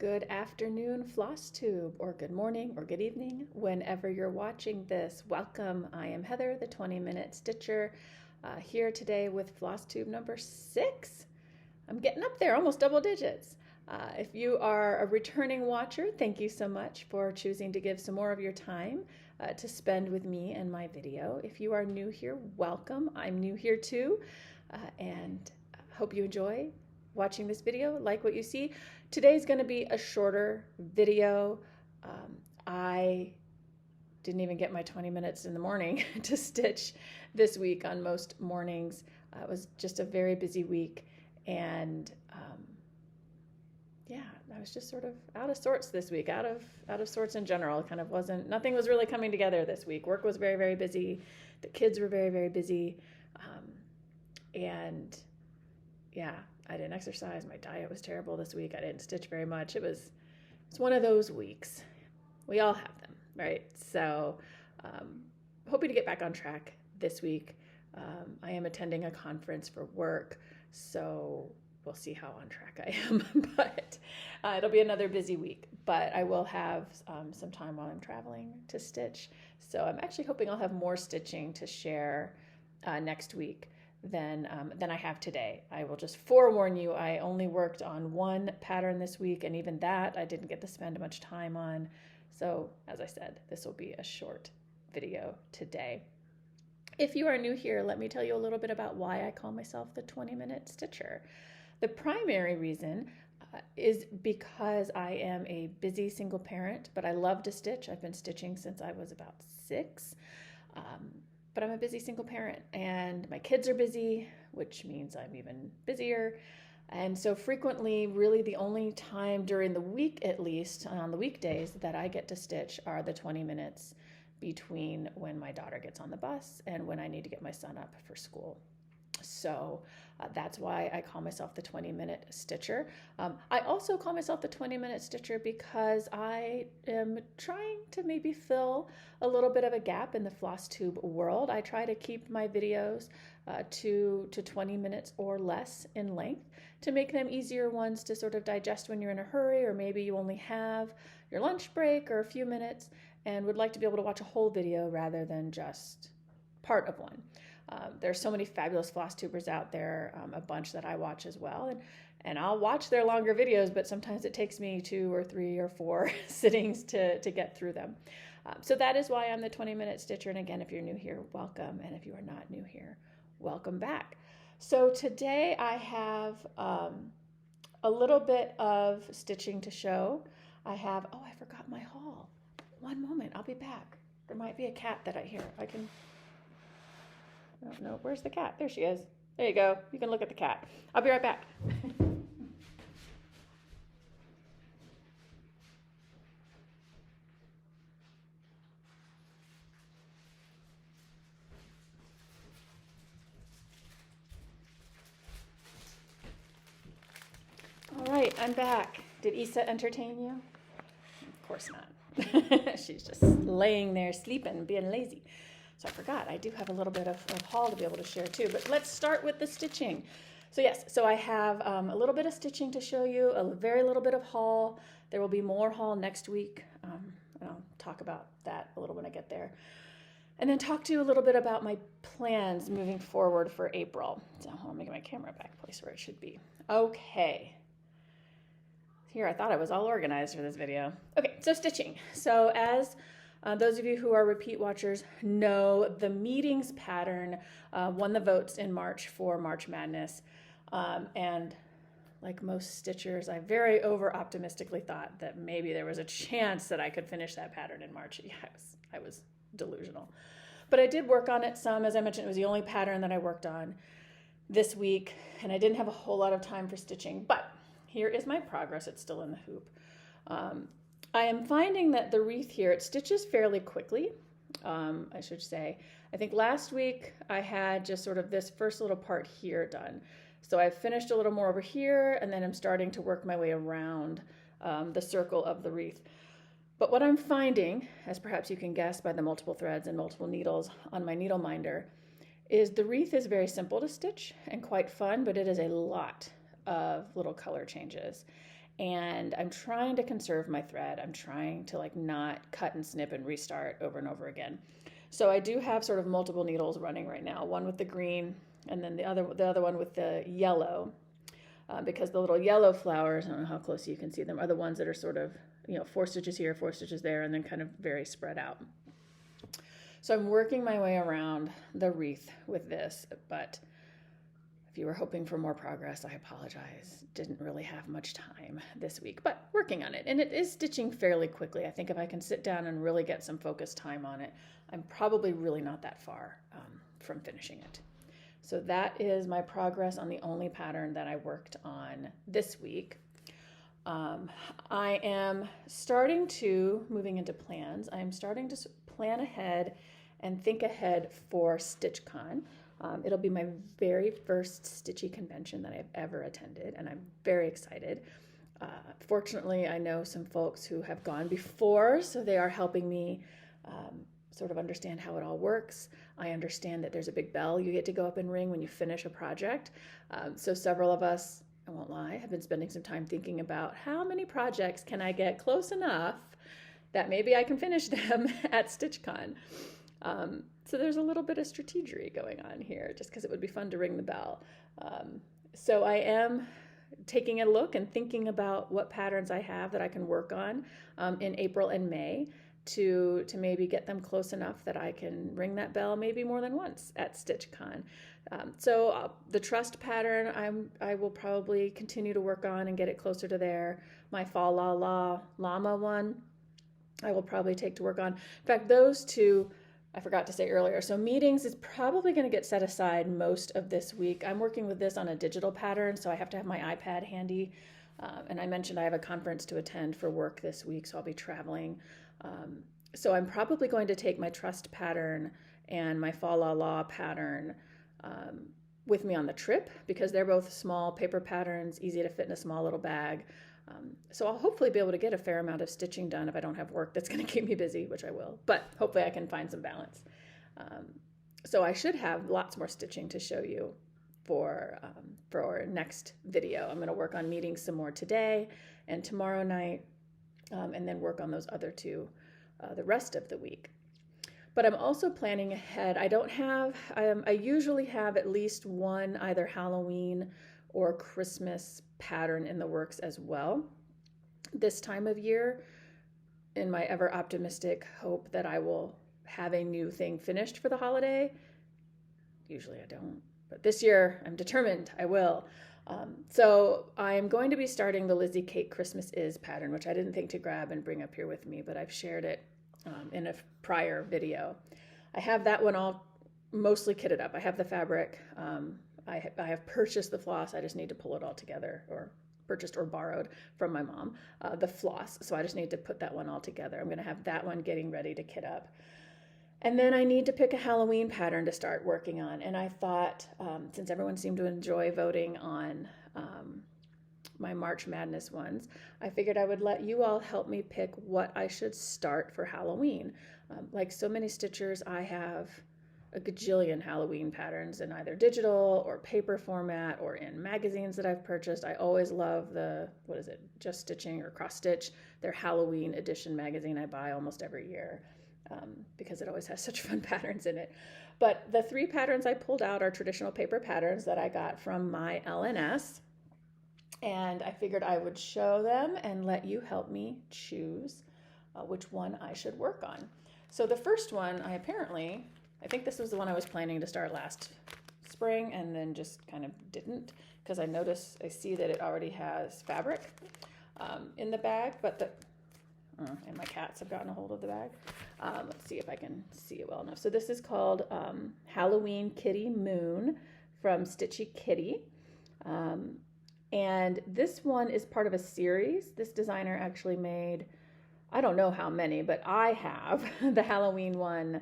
Good afternoon, Flosstube, or good morning, or good evening, whenever you're watching this. Welcome. I am Heather, the 20-minute stitcher, here today with Flosstube number 6. I'm getting up there, almost double digits. If you are a returning watcher, thank you so much for choosing to give some more of your time to spend with me and my video. If you are new here, welcome. I'm new here too, and hope you enjoy watching this video, like what you see. Today's going to be a shorter video. I didn't even get my 20 minutes in the morning to stitch this week on most mornings. It was just a very busy week, and yeah, I was just sort of out of sorts this week, out of sorts in general. Kind of nothing was really coming together this week. Work was very, very busy. The kids were very, very busy. And yeah, I didn't exercise. My diet was terrible this week. I didn't stitch very much. It's one of those weeks. We all have them, right? So hoping to get back on track this week. I am attending a conference for work, so we'll see how on track I am. But it'll be another busy week. But I will have some time while I'm traveling to stitch. So I'm actually hoping I'll have more stitching to share next week than I have today. I will just forewarn you, I only worked on one pattern this week, and even that I didn't get to spend much time on. So as I said, this will be a short video today. If you are new here, let me tell you a little bit about why I call myself the 20-minute stitcher. The primary reason is because I am a busy single parent, but I love to stitch. I've been stitching since I was about 6. But I'm a busy single parent, and my kids are busy, which means I'm even busier. And so frequently, really the only time during the week, at least on the weekdays, that I get to stitch are the 20 minutes between when my daughter gets on the bus and when I need to get my son up for school. So that's why I call myself the 20-minute stitcher. I also call myself the 20-minute stitcher because I am trying to maybe fill a little bit of a gap in the Flosstube world. I try to keep my videos to 20 minutes or less in length to make them easier ones to sort of digest when you're in a hurry, or maybe you only have your lunch break or a few minutes and would like to be able to watch a whole video rather than just part of one. There's so many fabulous Flosstubers out there, a bunch that I watch as well, and I'll watch their longer videos, but sometimes it takes me 2 or 3 or 4 sittings to get through them. So that is why I'm the 20-minute stitcher, and again, if you're new here, welcome, and if you are not new here, welcome back. So today I have a little bit of stitching to show. I forgot my haul. One moment, I'll be back. There might be a cat that I hear. No, where's the cat? There she is. There you go. You can look at the cat. I'll be right back. All right, I'm back. Did Issa entertain you? Of course not. She's just laying there sleeping, being lazy. So I forgot, I do have a little bit of haul to be able to share too, but let's start with the stitching. So yes, so I have a little bit of stitching to show you, a very little bit of haul. There will be more haul next week. And I'll talk about that a little when I get there. And then talk to you a little bit about my plans moving forward for April. So I'll make my camera back place where it should be. Okay. Here, I thought I was all organized for this video. Okay, so stitching. So as those of you who are repeat watchers know, the meetings pattern won the votes in March for March Madness. And like most stitchers, I very over-optimistically thought that maybe there was a chance that I could finish that pattern in March. Yeah, I was delusional. But I did work on it some. As I mentioned, it was the only pattern that I worked on this week, and I didn't have a whole lot of time for stitching. But here is my progress. It's still in the hoop. I am finding that the wreath here, it stitches fairly quickly, I should say. I think last week I had just sort of this first little part here done. So I've finished a little more over here, and then I'm starting to work my way around the circle of the wreath. But what I'm finding, as perhaps you can guess by the multiple threads and multiple needles on my needle minder, is the wreath is very simple to stitch and quite fun, but it is a lot of little color changes. and I'm trying to conserve my thread. I'm trying to like not cut and snip and restart over and over again. So I do have sort of multiple needles running right now, one with the green and then the other one with the yellow, because the little yellow flowers, I don't know how close you can see them, are the ones that are sort of, 4 stitches here, 4 stitches there, and then kind of very spread out. So I'm working my way around the wreath with this, but if you were hoping for more progress, I apologize. Didn't really have much time this week, but working on it. And it is stitching fairly quickly. I think if I can sit down and really get some focused time on it, I'm probably really not that far from finishing it. So that is my progress on the only pattern that I worked on this week. I am starting to, moving into plans, I'm starting to plan ahead and think ahead for StitchCon. It'll be my very first Stitchy convention that I've ever attended, and I'm very excited. Fortunately, I know some folks who have gone before, so they are helping me sort of understand how it all works. I understand that there's a big bell you get to go up and ring when you finish a project. So several of us, I won't lie, have been spending some time thinking about how many projects can I get close enough that maybe I can finish them at StitchCon. So there's a little bit of strategery going on here, just because it would be fun to ring the bell. So I am taking a look and thinking about what patterns I have that I can work on in April and May to maybe get them close enough that I can ring that bell maybe more than once at StitchCon. So the trust pattern I will probably continue to work on and get it closer to there. My Fa La La Llama one I will probably take to work on. In fact, those two I forgot to say earlier. So meetings is probably going to get set aside most of this week. I'm working with this on a digital pattern, so I have to have my iPad handy. And I mentioned I have a conference to attend for work this week, so I'll be traveling. So I'm probably going to take my trust pattern and my Fa La La pattern with me on the trip, because they're both small paper patterns, easy to fit in a small little bag. So I'll hopefully be able to get a fair amount of stitching done if I don't have work that's going to keep me busy, which I will, but hopefully I can find some balance. So I should have lots more stitching to show you for our next video. I'm going to work on meetings some more today and tomorrow night, and then work on those other two the rest of the week. But I'm also planning ahead. I usually have at least one either Halloween or Christmas pattern in the works as well. This time of year, in my ever optimistic hope that I will have a new thing finished for the holiday. Usually I don't, but this year I'm determined I will. So I'm going to be starting the Lizzie Kate Christmas Is pattern, which I didn't think to grab and bring up here with me, but I've shared it in a prior video. I have that one all mostly kitted up. I have the fabric. I have purchased the floss. I just need to pull it all together, or purchased or borrowed from my mom, the floss. So I just need to put that one all together. I'm going to have that one getting ready to kit up. And then I need to pick a Halloween pattern to start working on. And I thought, since everyone seemed to enjoy voting on my March Madness ones, I figured I would let you all help me pick what I should start for Halloween. Like so many stitchers, I have a gajillion Halloween patterns in either digital or paper format or in magazines that I've purchased. I always love the, Just Stitching or Cross Stitch, their Halloween edition magazine I buy almost every year. Because it always has such fun patterns in it. But the 3 patterns I pulled out are traditional paper patterns that I got from my LNS. And I figured I would show them and let you help me choose which one I should work on. So the first one, I think this was the one I was planning to start last spring and then just kind of didn't, because I see that it already has fabric in the bag, and my cats have gotten a hold of the bag. Let's see if I can see it well enough. So this is called Halloween Kitty Moon from Stitchy Kitty. And this one is part of a series. This designer actually made, I don't know how many, but I have the Halloween one,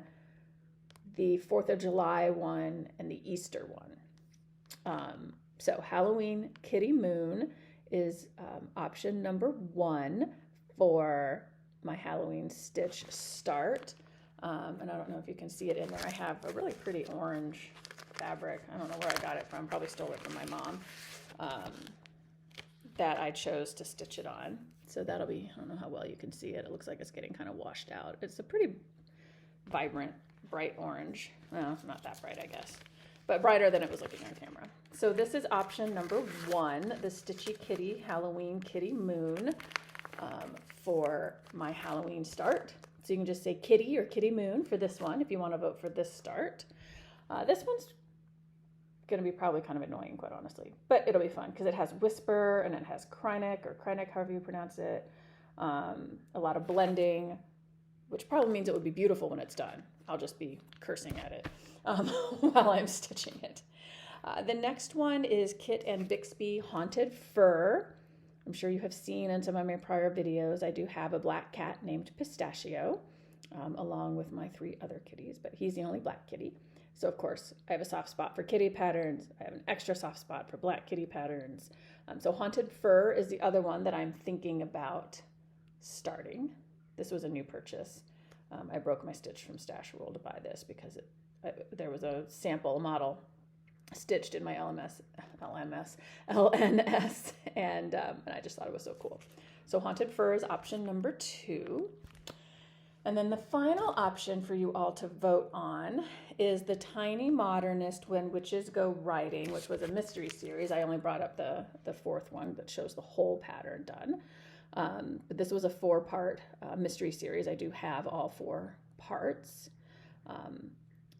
the 4th of July one, and the Easter one. So Halloween Kitty Moon is option number 1 for my Halloween stitch start. And I don't know if you can see it in there. I have a really pretty orange fabric. I don't know where I got it from. Probably stole it from my mom. that I chose to stitch it on. So that'll be, I don't know how well you can see it. It looks like it's getting kind of washed out. It's a pretty vibrant, bright orange. Well, not that bright, I guess, but brighter than it was looking on camera. So this is option number 1, the Stitchy Kitty Halloween Kitty Moon for my Halloween start. So you can just say Kitty or Kitty Moon for this one if you want to vote for this start. This one's going to be probably kind of annoying, quite honestly, but it'll be fun because it has whisper and it has Krynic or Krynic, however you pronounce it. A lot of blending, which probably means it would be beautiful when it's done. I'll just be cursing at it while I'm stitching it. The next one is Kit and Bixby Haunted Fur. I'm sure you have seen in some of my prior videos, I do have a black cat named Pistachio, along with my 3 other kitties, but he's the only black kitty. So of course, I have a soft spot for kitty patterns. I have an extra soft spot for black kitty patterns. So Haunted Fur is the other one that I'm thinking about starting. This was a new purchase. I broke my stitch from Stash Roll to buy this because there was a sample model stitched in my LNS, and I just thought it was so cool. So Haunted Fur is option number 2. And then the final option for you all to vote on is the Tiny Modernist When Witches Go Riding, which was a mystery series. I only brought up the 4th one that shows the whole pattern done. But this was a 4-part mystery series. I do have all 4 parts.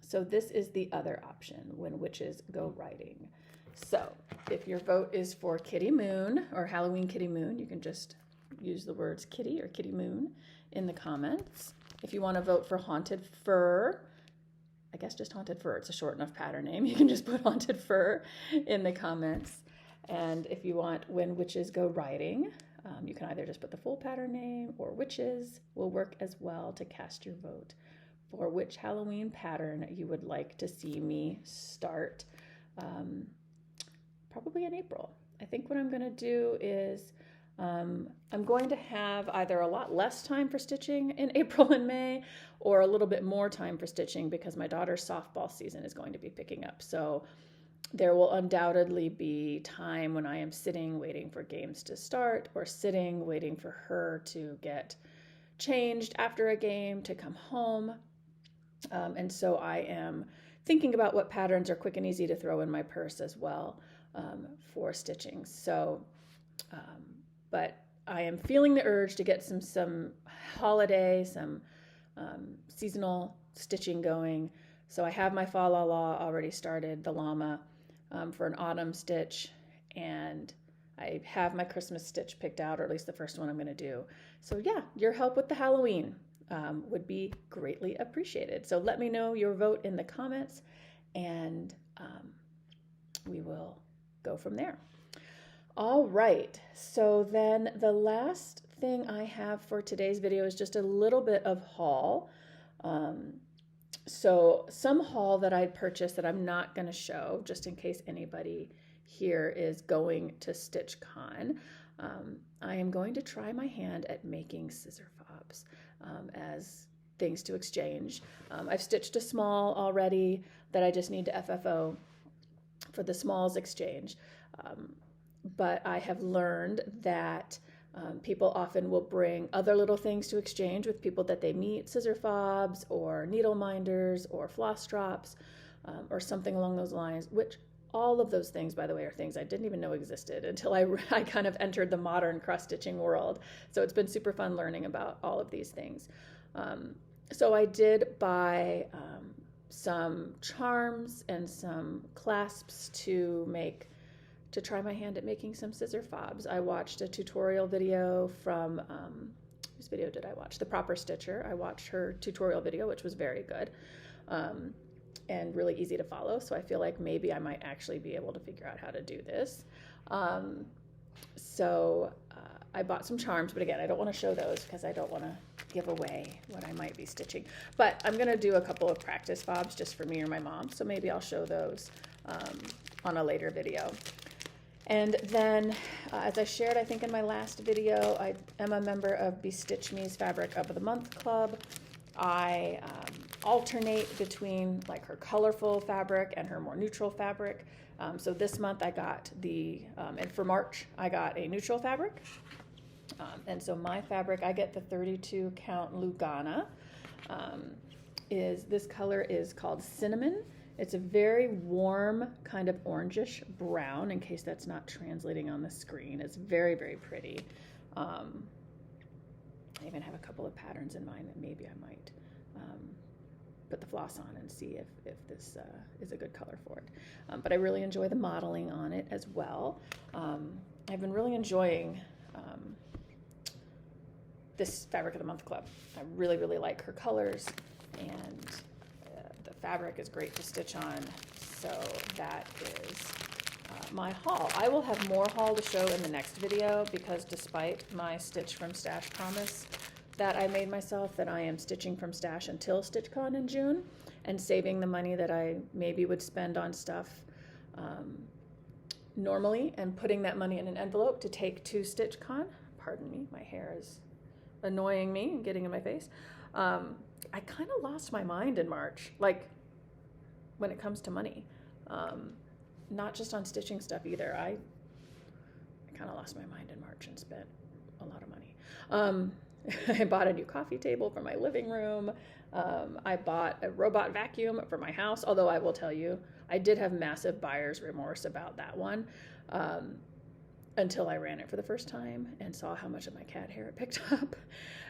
So this is the other option, When Witches Go Riding. So if your vote is for Kitty Moon or Halloween Kitty Moon, you can just use the words Kitty or Kitty Moon in the comments. If you want to vote for Haunted Fur, I guess just Haunted Fur, it's a short enough pattern name. You can just put Haunted Fur in the comments. And if you want When Witches Go Riding, you can either just put the full pattern name or witches will work as well to cast your vote for which Halloween pattern you would like to see me start, probably in April. I think what I'm going to do is I'm going to have either a lot less time for stitching in April and May or a little bit more time for stitching because my daughter's softball season is going to be picking up. So there will undoubtedly be time when I am sitting waiting for games to start or sitting waiting for her to get changed after a game to come home. And so I am thinking about what patterns are quick and easy to throw in my purse as well for stitching. So, but I am feeling the urge to get some holiday, some seasonal stitching going. So I have my Fa La La already started, the llama, for an autumn stitch, and I have my Christmas stitch picked out, or at least the first one I'm going to do. So yeah, your help with the Halloween would be greatly appreciated. So let me know your vote in the comments, and we will go from there. All right, so then the last thing I have for today's video is just a little bit of haul. So some haul that I purchased that I'm not going to show, just in case anybody here is going to StitchCon. I am going to try my hand at making scissor fobs as things to exchange. I've stitched a small already that I just need to FFO for the smalls exchange. But I have learned that people often will bring other little things to exchange with people that they meet, scissor fobs or needle minders or floss drops or something along those lines, which all of those things, by the way, are things I didn't even know existed until I kind of entered the modern cross-stitching world. So it's been super fun learning about all of these things. So I did buy some charms and some clasps to try my hand at making some scissor fobs. I watched a tutorial video from, whose video did I watch? The Proper Stitcher. I watched her tutorial video, which was very good and really easy to follow. So I feel like maybe I might actually be able to figure out how to do this. So I bought some charms, but again, I don't want to show those because I don't want to give away what I might be stitching. But I'm going to do a couple of practice fobs just for me or my mom. So maybe I'll show those on a later video. And then, as I shared, I think in my last video, I am a member of Bestitch Me's Fabric of the Month Club. I alternate between like her colorful fabric and her more neutral fabric So this month I got and for March I got a neutral fabric. And so my fabric, I get the 32 count Lugana. This color is called Cinnamon. It's a very warm kind of orangish brown, in case that's not translating on the screen. It's very, very pretty. I even have a couple of patterns in mind that maybe I might put the floss on and see if this is a good color for it. But I really enjoy the modeling on it as well. I've been really enjoying this Fabric of the Month Club. I really, really like her colors, and the fabric is great to stitch on. So that is my haul. I will have more haul to show in the next video, because despite my Stitch from Stash promise that I made myself, that I am stitching from stash until StitchCon in June, and saving the money that I maybe would spend on stuff normally, and putting that money in an envelope to take to StitchCon. Pardon me, my hair is annoying me and getting in my face. I kind of lost my mind in March, like when it comes to money. Not just on stitching stuff either. I kind of lost my mind in March and spent a lot of money. I bought a new coffee table for my living room. I bought a robot vacuum for my house, although I will tell you, I did have massive buyer's remorse about that one, until I ran it for the first time and saw how much of my cat hair it picked up,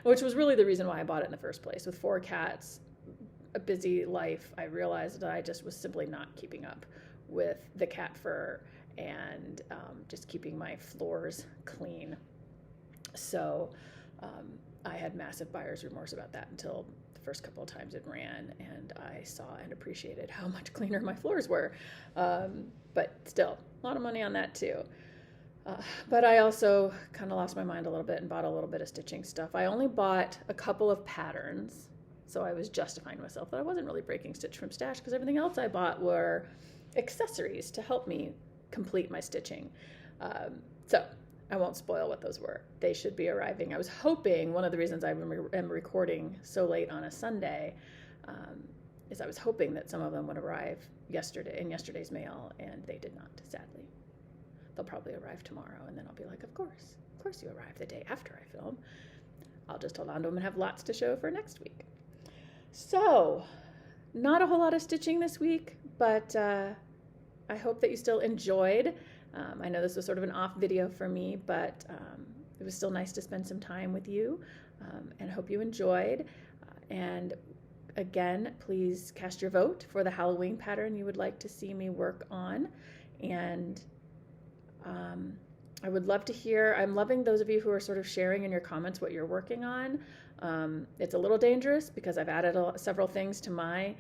which was really the reason why I bought it in the first place. With 4 cats, a busy life, I realized that I just was simply not keeping up with the cat fur and just keeping my floors clean. So I had massive buyer's remorse about that until the first couple of times it ran, and I saw and appreciated how much cleaner my floors were. But still, a lot of money on that too. But I also kind of lost my mind a little bit and bought a little bit of stitching stuff. I only bought a couple of patterns, so I was justifying myself that I wasn't really breaking Stitch from Stash, because everything else I bought were accessories to help me complete my stitching. So I won't spoil what those were. They should be arriving. I was hoping, one of the reasons I am recording so late on a Sunday is I was hoping that some of them would arrive in yesterday's mail, and they did not, sadly. They'll probably arrive tomorrow, and then I'll be like, of course you arrive the day after I film. I'll just hold on to them and have lots to show for next week. So, not a whole lot of stitching this week, but I hope that you still enjoyed. I know this was sort of an off video for me, but it was still nice to spend some time with you, and hope you enjoyed. And again, please cast your vote for the Halloween pattern you would like to see me work on. And I would love to hear. I'm loving those of you who are sort of sharing in your comments what you're working on. It's a little dangerous because I've added several things to my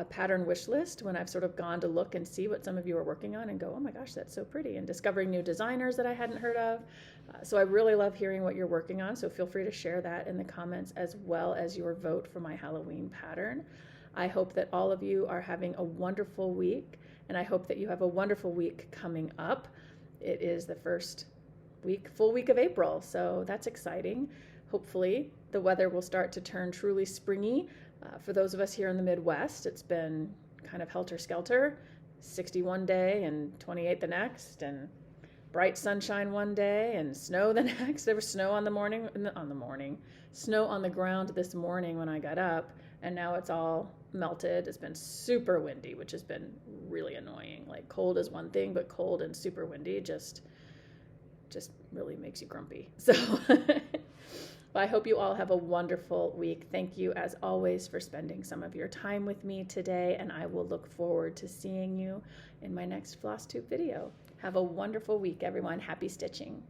pattern wish list when I've sort of gone to look and see what some of you are working on and go, oh my gosh, that's so pretty, and discovering new designers that I hadn't heard of. So I really love hearing what you're working on, so feel free to share that in the comments, as well as your vote for my Halloween pattern. I hope that all of you are having a wonderful week, and I hope that you have a wonderful week coming up. It is the first full week of April, so that's exciting. Hopefully the weather will start to turn truly springy. For those of us here in the Midwest, it's been kind of helter-skelter, 61 day and 28 the next, and bright sunshine one day and snow the next. There was snow snow on the ground this morning when I got up, and now it's all melted. It's been super windy, which has been really annoying. Like, cold is one thing, but cold and super windy just really makes you grumpy. So I hope you all have a wonderful week. Thank you, as always, for spending some of your time with me today, and I will look forward to seeing you in my next Flosstube video. Have a wonderful week, everyone. Happy stitching.